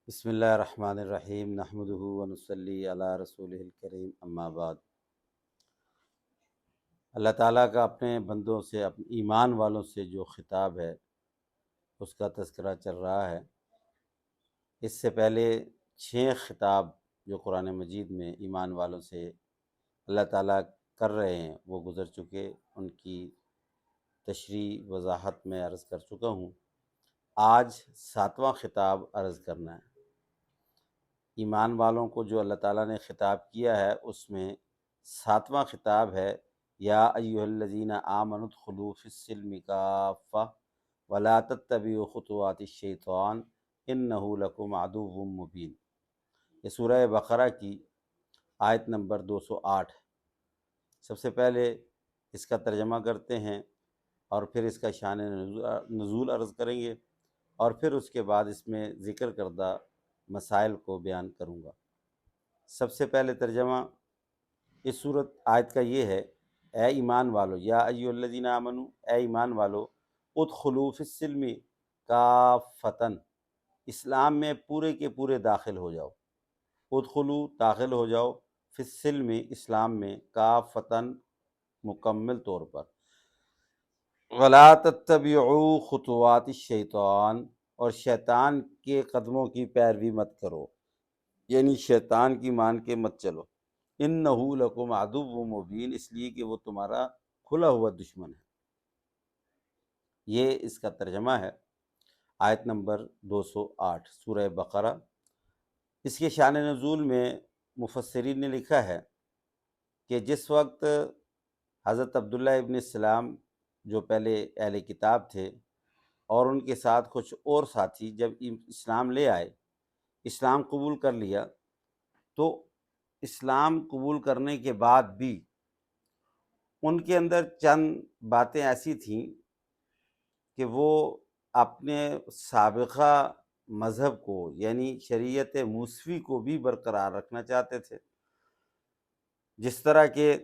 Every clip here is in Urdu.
بسم اللہ الرحمن الرحیم نحمدہ ونصلی علی رسولہ الکریم اما بعد۔ اللہ تعالیٰ کا اپنے بندوں سے، اپنے ایمان والوں سے جو خطاب ہے اس کا تذکرہ چل رہا ہے۔ اس سے پہلے 6 خطاب جو قرآن مجید میں ایمان والوں سے اللہ تعالیٰ کر رہے ہیں وہ گزر چکے، ان کی تشریح وضاحت میں عرض کر چکا ہوں۔ آج 7واں خطاب عرض کرنا ہے۔ ایمان والوں کو جو اللہ تعالیٰ نے خطاب کیا ہے اس میں 7واں خطاب ہے، یا ایھا الذین آمنوا ادخلوا فی السلم کافۃ ولا تتبعوا خطوات الشیطان انہ لکم عدو مبین۔ یہ سورہ بقرہ کی آیت نمبر 208 ہے۔ سب سے پہلے اس کا ترجمہ کرتے ہیں اور پھر اس کا شان نزول عرض کریں گے، اور پھر اس کے بعد اس میں ذکر کردہ مسائل کو بیان کروں گا۔ سب سے پہلے ترجمہ اس صورت آیت کا یہ ہے، اے ایمان والو، یا ایھا الذین آمنو، اے ایمان والو، ادخلوا فی السلم کافۃ، اسلام میں پورے کے پورے داخل ہو جاؤ۔ ادخلوا داخل ہو جاؤ، فی السلم اسلام میں، کافۃ مکمل طور پر، ولا تتبعوا خطوات الشیطان، اور شیطان کے قدموں کی پیروی مت کرو، یعنی شیطان کی مان کے مت چلو۔ انہ لکم عدو مبین، اس لیے کہ وہ تمہارا کھلا ہوا دشمن ہے۔ یہ اس کا ترجمہ ہے، آیت نمبر 208 سورہ بقرہ۔ اس کے شان نزول میں مفسرین نے لکھا ہے کہ جس وقت حضرت عبداللہ ابن السلام جو پہلے اہل کتاب تھے اور ان کے ساتھ کچھ اور ساتھی جب اسلام لے آئے، اسلام قبول کر لیا، تو اسلام قبول کرنے کے بعد بھی ان کے اندر چند باتیں ایسی تھیں کہ وہ اپنے سابقہ مذہب کو، یعنی شریعت موسوی کو بھی برقرار رکھنا چاہتے تھے۔ جس طرح کہ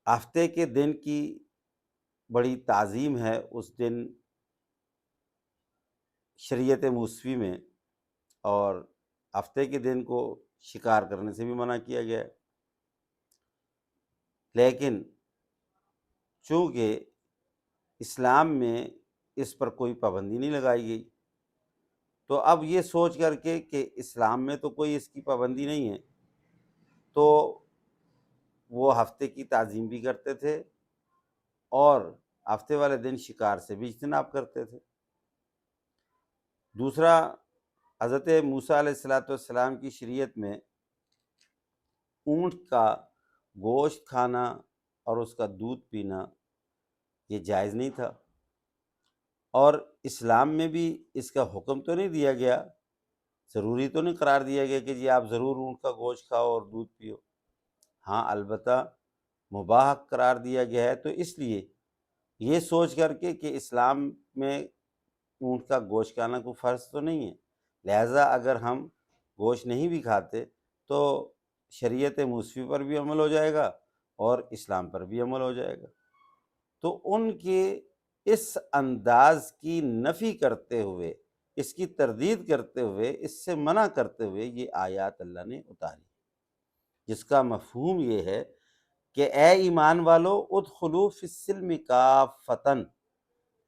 ہفتے کے دن کی بڑی تعظیم ہے، اس دن شریعت موسوی میں، اور ہفتے کے دن کو شکار کرنے سے بھی منع کیا گیا ہے، لیکن چونکہ اسلام میں اس پر کوئی پابندی نہیں لگائی گئی، تو اب یہ سوچ کر کے کہ اسلام میں تو کوئی اس کی پابندی نہیں ہے، تو وہ ہفتے کی تعظیم بھی کرتے تھے اور ہفتے والے دن شکار سے بھی اجتناب کرتے تھے۔ دوسرا، حضرت موسیٰ علیہ السلام کی شریعت میں اونٹ کا گوشت کھانا اور اس کا دودھ پینا یہ جائز نہیں تھا، اور اسلام میں بھی اس کا حکم تو نہیں دیا گیا، ضروری تو نہیں قرار دیا گیا کہ جی آپ ضرور اونٹ کا گوشت کھاؤ اور دودھ پیو۔ ہاں، البتہ مباح قرار دیا گیا ہے، تو اس لیے یہ سوچ کر کے کہ اسلام میں اونٹ کا گوشت کھانا کوئی فرض تو نہیں ہے، لہٰذا اگر ہم گوشت نہیں بھی کھاتے تو شریعت موسوی پر بھی عمل ہو جائے گا اور اسلام پر بھی عمل ہو جائے گا۔ تو ان کے اس انداز کی نفی کرتے ہوئے، اس کی تردید کرتے ہوئے، اس سے منع کرتے ہوئے یہ آیات اللہ نے اتاری، جس کا مفہوم یہ ہے کہ اے ایمان والو، ادخلوا فی السلم کافۃ،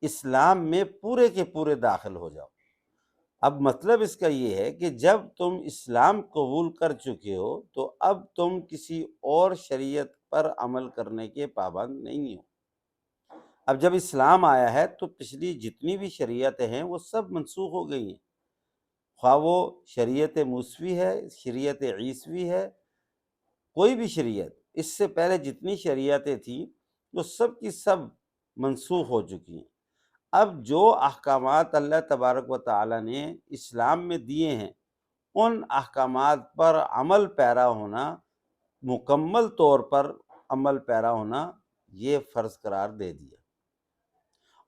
اسلام میں پورے کے پورے داخل ہو جاؤ۔ اب مطلب اس کا یہ ہے کہ جب تم اسلام قبول کر چکے ہو تو اب تم کسی اور شریعت پر عمل کرنے کے پابند نہیں ہو۔ اب جب اسلام آیا ہے تو پچھلی جتنی بھی شریعتیں ہیں وہ سب منسوخ ہو گئی ہیں، خواہ وہ شریعت موسوی ہے، شریعت عیسوی ہے، کوئی بھی شریعت، اس سے پہلے جتنی شریعتیں تھیں وہ سب کی سب منسوخ ہو چکی ہیں۔ اب جو احکامات اللہ تبارک و تعالیٰ نے اسلام میں دیے ہیں، ان احکامات پر عمل پیرا ہونا، مکمل طور پر عمل پیرا ہونا، یہ فرض قرار دے دیا۔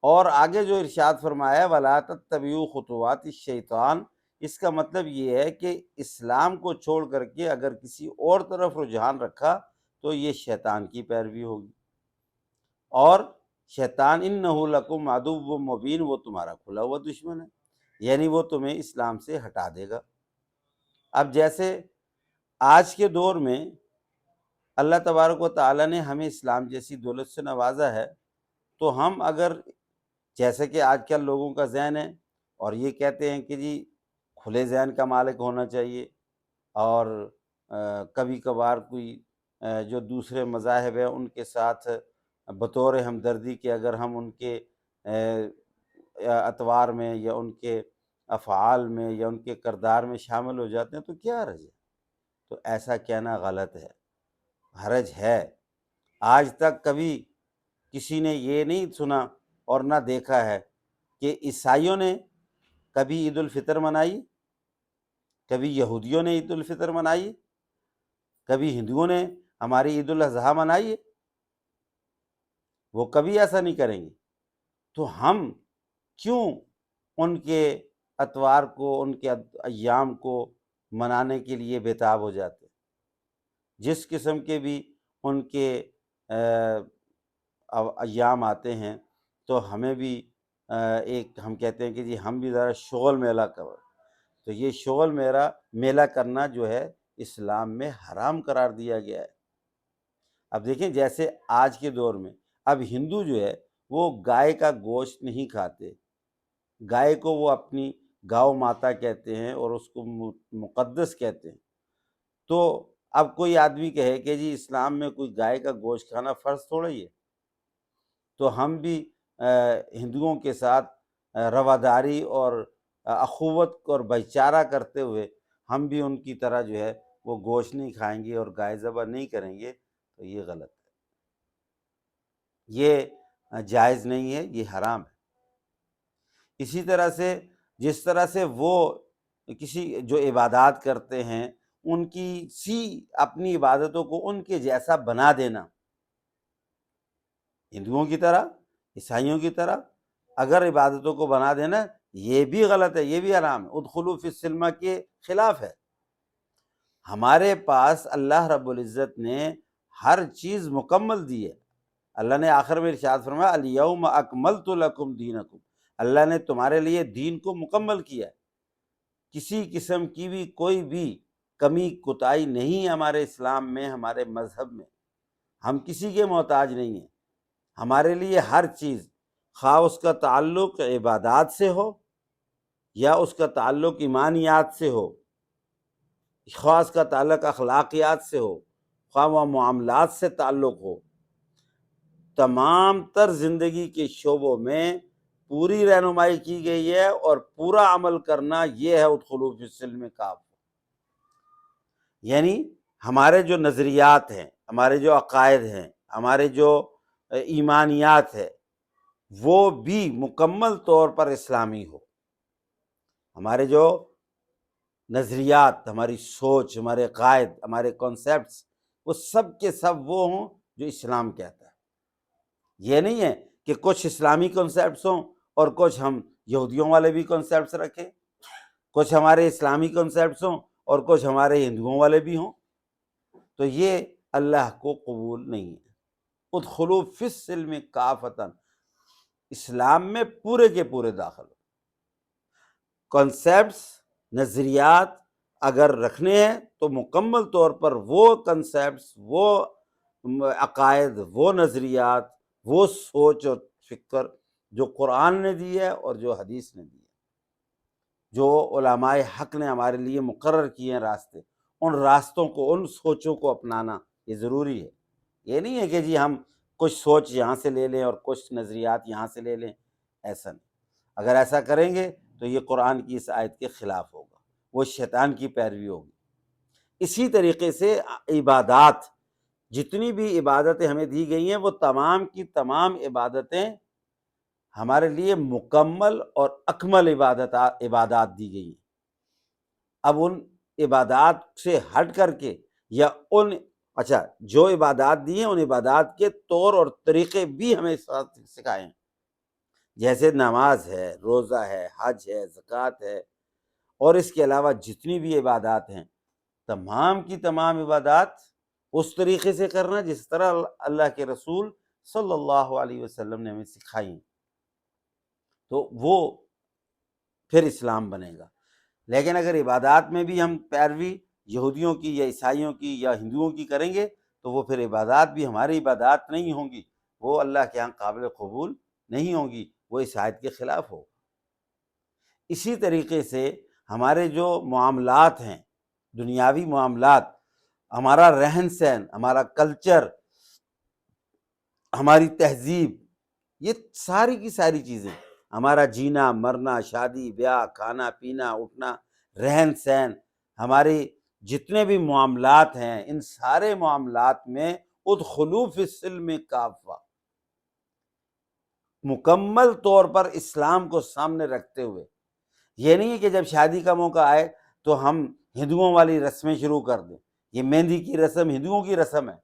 اور آگے جو ارشاد فرمایا وَلَا تَتَّبِعُوا خُطُوَاتِ الشَّيْطَانِ، اس کا مطلب یہ ہے کہ اسلام کو چھوڑ کر کے اگر کسی اور طرف رجحان رکھا تو یہ شیطان کی پیروی ہوگی، اور شیطان انہ لکم عدو مبین، وہ تمہارا کھلا ہوا دشمن ہے، یعنی وہ تمہیں اسلام سے ہٹا دے گا۔ اب جیسے آج کے دور میں اللہ تبارک و تعالیٰ نے ہمیں اسلام جیسی دولت سے نوازا ہے، تو ہم اگر جیسے کہ آج کل لوگوں کا ذہن ہے اور یہ کہتے ہیں کہ جی کھلے ذہن کا مالک ہونا چاہیے، اور کبھی کبھار کوئی جو دوسرے مذاہب ہیں ان کے ساتھ بطور ہمدردی کے اگر ہم ان کے اطوار میں یا ان کے افعال میں یا ان کے کردار میں شامل ہو جاتے ہیں تو کیا حرج ہے؟ تو ایسا کہنا غلط ہے، حرج ہے۔ آج تک کبھی کسی نے یہ نہیں سنا اور نہ دیکھا ہے کہ عیسائیوں نے کبھی عید الفطر منائی، کبھی یہودیوں نے عید الفطر منائی، کبھی ہندوؤں نے ہماری عید الاضحیٰ منائی ہے؟ وہ کبھی ایسا نہیں کریں گے۔ تو ہم کیوں ان کے اتوار کو، ان کے ایام کو منانے کے لیے بےتاب ہو جاتے ہیں؟ جس قسم کے بھی ان کے ایام آتے ہیں تو ہمیں بھی ایک ہم کہتے ہیں کہ جی ہم بھی ذرا شغل میلہ کرو، تو یہ شغل میلہ کرنا جو ہے اسلام میں حرام قرار دیا گیا ہے۔ اب دیکھیں جیسے آج کے دور میں اب ہندو جو ہے وہ گائے کا گوشت نہیں کھاتے، گائے کو وہ اپنی گاؤ ماتا کہتے ہیں اور اس کو مقدس کہتے ہیں۔ تو اب کوئی آدمی کہے کہ جی اسلام میں کوئی گائے کا گوشت کھانا فرض تھوڑا ہی ہے، تو ہم بھی ہندوؤں کے ساتھ رواداری اور اخوت اور بھائی چارہ کرتے ہوئے ہم بھی ان کی طرح جو ہے وہ گوشت نہیں کھائیں گے اور گائے ذبح نہیں کریں گے، تو یہ غلط ہے، یہ جائز نہیں ہے، یہ حرام ہے۔ اسی طرح سے جس طرح سے وہ کسی جو عبادات کرتے ہیں ان کی اپنی عبادتوں کو ان کے جیسا بنا دینا، ہندوؤں کی طرح، عیسائیوں کی طرح اگر عبادتوں کو بنا دینا، یہ بھی غلط ہے، یہ بھی حرام ہے، ادخلوا فی السلم کے خلاف ہے۔ ہمارے پاس اللہ رب العزت نے ہر چیز مکمل دی ہے۔ اللہ نے آخر میں ارشاد فرمایا الیوم اکملت لکم دینکم، اللہ نے تمہارے لیے دین کو مکمل کیا ہے، کسی قسم کی بھی کوئی بھی کمی کوتاہی نہیں ہمارے اسلام میں، ہمارے مذہب میں، ہم کسی کے محتاج نہیں ہیں۔ ہمارے لیے ہر چیز، خواہ اس کا تعلق عبادات سے ہو یا اس کا تعلق ایمانیات سے ہو، خواہ اس کا تعلق اخلاقیات سے ہو، خواہ وہ معاملات سے تعلق ہو، تمام تر زندگی کے شعبوں میں پوری رہنمائی کی گئی ہے، اور پورا عمل کرنا یہ ہے ادخلوا فی السلم کافہ۔ یعنی ہمارے جو نظریات ہیں، ہمارے جو عقائد ہیں، ہمارے جو ایمانیات ہے، وہ بھی مکمل طور پر اسلامی ہو۔ ہمارے جو نظریات، ہماری سوچ، ہمارے عقائد، ہمارے کانسیپٹس، وہ سب کے سب وہ ہوں جو اسلام کہتا ہے۔ یہ نہیں ہے کہ کچھ اسلامی کانسیپٹس ہوں اور کچھ ہم یہودیوں والے بھی کانسیپٹس رکھیں، کچھ ہمارے اسلامی کانسیپٹس ہوں اور کچھ ہمارے ہندوؤں والے بھی ہوں، تو یہ اللہ کو قبول نہیں ہے۔ ادخلوا فی السلم کافۃ، اسلام میں پورے کے پورے داخل ہو۔ کنسیپٹس، نظریات اگر رکھنے ہیں تو مکمل طور پر وہ کنسیپٹس، وہ عقائد، وہ نظریات، وہ سوچ اور فکر جو قرآن نے دی ہے اور جو حدیث نے دی ہے، جو علماء حق نے ہمارے لیے مقرر کیے ہیں راستے، ان راستوں کو، ان سوچوں کو اپنانا یہ ضروری ہے۔ یہ نہیں ہے کہ جی ہم کچھ سوچ یہاں سے لے لیں اور کچھ نظریات یہاں سے لے لیں، ایسا نہیں۔ اگر ایسا کریں گے تو یہ قرآن کی اس آیت کے خلاف ہوگا، وہ شیطان کی پیروی ہوگی۔ اسی طریقے سے عبادات، جتنی بھی عبادتیں ہمیں دی گئی ہیں وہ تمام کی تمام عبادتیں ہمارے لیے مکمل اور اکمل عبادات دی گئی ہیں۔ اب ان عبادات سے ہٹ کر کے یا جو عبادات دی ہیں ان عبادات کے طور اور طریقے بھی ہمیں سکھائے ہیں، جیسے نماز ہے، روزہ ہے، حج ہے، زکوٰۃ ہے، اور اس کے علاوہ جتنی بھی عبادات ہیں، تمام کی تمام عبادات اس طریقے سے کرنا جس طرح اللہ کے رسول صلی اللہ علیہ وسلم نے ہمیں سکھائی، تو وہ پھر اسلام بنے گا۔ لیکن اگر عبادات میں بھی ہم پیروی یہودیوں کی یا عیسائیوں کی یا ہندوؤں کی کریں گے تو وہ پھر عبادات بھی ہماری عبادات نہیں ہوں گی، وہ اللہ کے ہاں قابل قبول نہیں ہوں گی، وہ اس آیت کے خلاف ہو۔ اسی طریقے سے ہمارے جو معاملات ہیں، دنیاوی معاملات، ہمارا رہن سہن، ہمارا کلچر، ہماری تہذیب، یہ ساری کی ساری چیزیں، ہمارا جینا مرنا، شادی بیاہ، کھانا پینا، اٹھنا، رہن سہن، ہمارے جتنے بھی معاملات ہیں، ان سارے معاملات میں ادخلوا فی السلم کافہ، مکمل طور پر اسلام کو سامنے رکھتے ہوئے۔ یہ نہیں ہے کہ جب شادی کا موقع آئے تو ہم ہندوؤں والی رسمیں شروع کر دیں۔ یہ مہندی کی رسم ہندوؤں کی رسم ہے،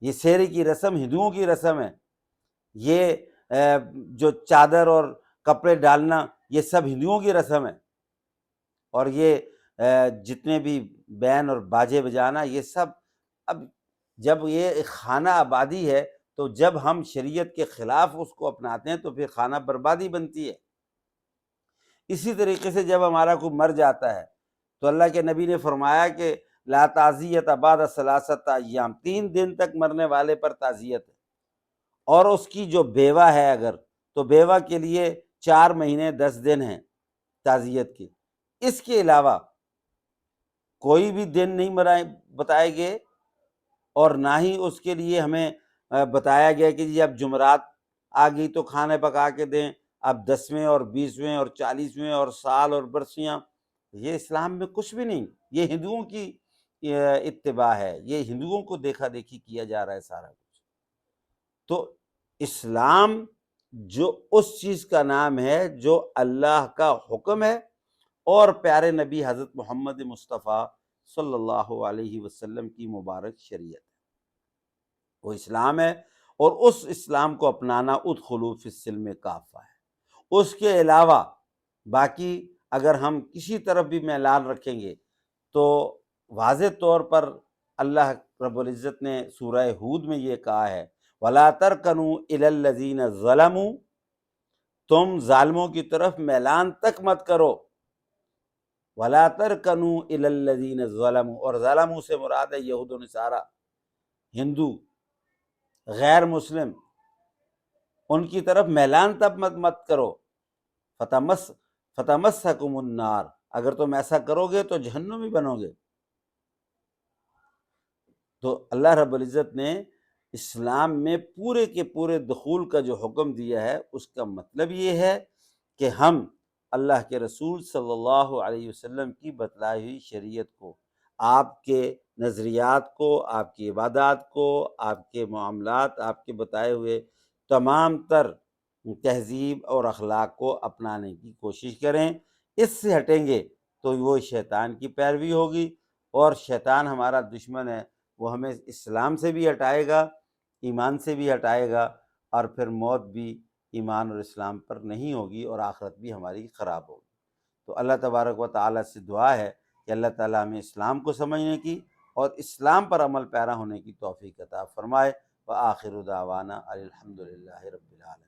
یہ سیرے کی رسم ہندوؤں کی رسم ہے، یہ جو چادر اور کپڑے ڈالنا یہ سب ہندوؤں کی رسم ہے، اور یہ جتنے بھی بین اور باجے بجانا یہ سب، اب جب یہ ایک خانہ آبادی ہے تو جب ہم شریعت کے خلاف اس کو اپناتے ہیں تو پھر خانہ بربادی بنتی ہے۔ اسی طریقے سے جب ہمارا کوئی مر جاتا ہے تو اللہ کے نبی نے فرمایا کہ لا تعزیت بعد ثلاثۃ ایام، 3 دن تک مرنے والے پر تعزیت ہے، اور اس کی جو بیوہ ہے اگر تو بیوہ کے لیے 4 مہینے 10 دن ہیں تعزیت کے۔ اس کے علاوہ کوئی بھی دن نہیں بتائے گئے، اور نہ ہی اس کے لیے ہمیں بتایا گیا کہ جی اب جمعرات آ گئی تو کھانے پکا کے دیں، اب 10ویں اور 20ویں اور 40ویں اور سال اور برسیاں، یہ اسلام میں کچھ بھی نہیں، یہ ہندوؤں کی اتباع ہے، یہ ہندوؤں کو دیکھا دیکھی کیا جا رہا ہے سارا کچھ۔ تو اسلام جو اس چیز کا نام ہے جو اللہ کا حکم ہے اور پیارے نبی حضرت محمد مصطفیٰ صلی اللہ علیہ وسلم کی مبارک شریعت ہے، وہ اسلام ہے، اور اس اسلام کو اپنانا ادخلوا فی السلم کافہ ہے۔ اس کے علاوہ باقی اگر ہم کسی طرف بھی میلان رکھیں گے تو واضح طور پر اللہ رب العزت نے سورہ ہود میں یہ کہا ہے وَلَا تَرْكَنُوا إِلَى الَّذِينَ ظَلَمُوا، تم ظالموں کی طرف میلان تک مت کرو، وَلَا تَرْكَنُوا إِلَى الَّذِينَ ظَلَمُوا، اور ظلموا سے مراد ہے یہود و نصارہ، ہندو، غیر مسلم، ان کی طرف میلان تب مت کرو، فتمسکم النار، اگر تم ایسا کرو گے تو جہنمی بنو گے۔ تو اللہ رب العزت نے اسلام میں پورے کے پورے دخول کا جو حکم دیا ہے اس کا مطلب یہ ہے کہ ہم اللہ کے رسول صلی اللہ علیہ وسلم کی بتلائی ہوئی شریعت کو، آپ کے نظریات کو، آپ کی عبادات کو، آپ کے معاملات، آپ کے بتائے ہوئے تمام تر تہذیب اور اخلاق کو اپنانے کی کوشش کریں۔ اس سے ہٹیں گے تو وہ شیطان کی پیروی ہوگی، اور شیطان ہمارا دشمن ہے، وہ ہمیں اسلام سے بھی ہٹائے گا، ایمان سے بھی ہٹائے گا، اور پھر موت بھی ایمان اور اسلام پر نہیں ہوگی، اور آخرت بھی ہماری خراب ہوگی۔ تو اللہ تبارک و تعالیٰ سے دعا ہے کہ اللہ تعالیٰ ہمیں اسلام کو سمجھنے کی اور اسلام پر عمل پیرا ہونے کی توفیق عطا فرمائے۔ وآخر دعوانا الحمد للہ رب العالمین۔